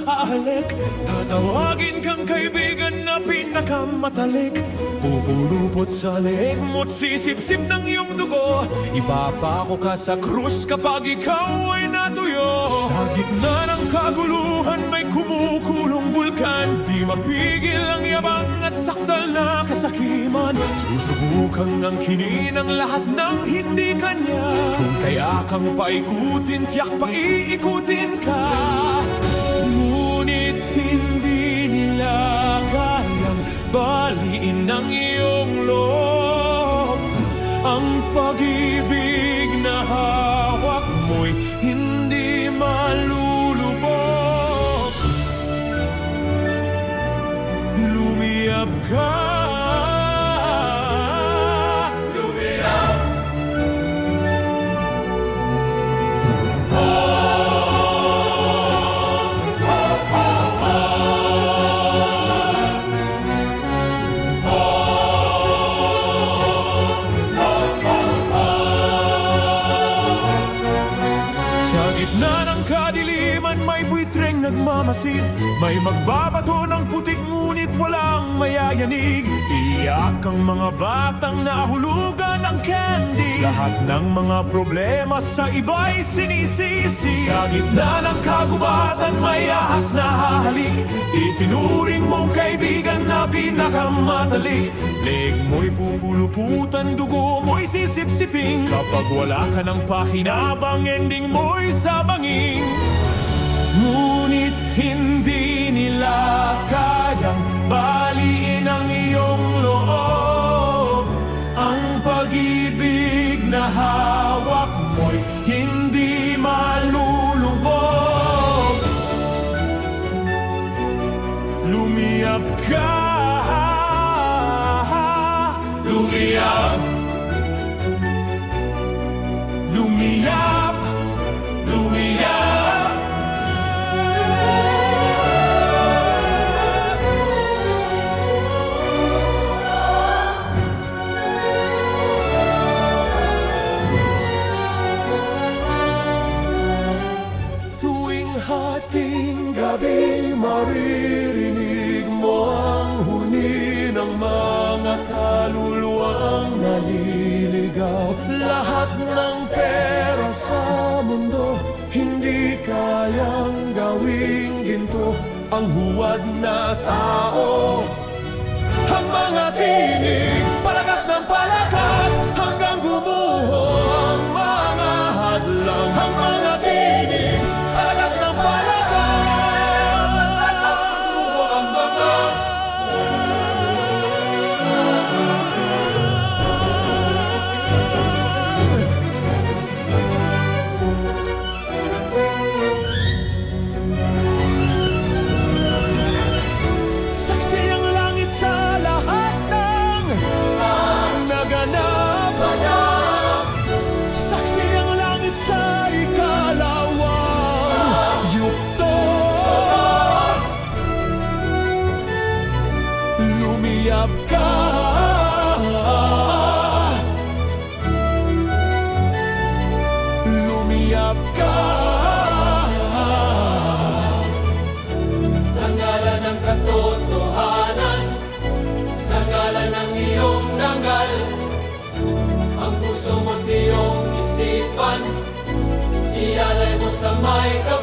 hahalik. Tatawagin kang kaibigan na pinakamatalik. Pupulupot sa leeg mo't sisip-sip ng iyong dugo. Ipapako ka sa krus kapag ikaw ay natuyo. Sa gitna ng kaguluhan may kumukulong bulkan. Di mapigil ang yabang at sakdal na kasakiman. Susubukang ang kinin ang lahat ng hindi kanya. Kung kaya kang paikutin, tiyak paiikutin ka. Ngunit hindi nila kayang baliin ang iyong loob. Ang pag-ibig na hawak mo'y hindi malulubog. Lumiyab ka. Gitna ng kadiliman may buitreng nagmamasid. May magbabato ng putik ngunit walang mayayanig. Iyak ang mga batang nahulugan ng candy. Lahat ng mga problema sa iba'y sinisisi. Sa gitna ng kagubatan may ahas na hahalik. Itinuring mong kaibigan na pinakamatalik. Leeg mo'y pupuluputan, dugo mo'y sisip-siping. Kapag wala ka ng pakinabang, ending mo'y sabangin. Ngunit hindi nila kayang baliin ang iyong loob. Ang pag-ibig na hawak mo'y hindi malulubog. Lumiyab ka. Lumiyab. Lumiyab. Lumiyab. Tuwing hating gabi maririnig mo ang huni ng mga kaluluwang naliligaw. Lahat ng pera sa mundo hindi kayang gawing ginto ang huwad na tao. Ang mga tinig, palakas ng palakas hanggang gumuho ang mga hadlang. Ang mga tinig, palakas ng palakas. Lumiyab ka. Lumiyab ka. Sa ngalan ng katotohanan, sa ngalan ng iyong dangal, ang puso mo't iyong isipan, ialay mo sa may kapal.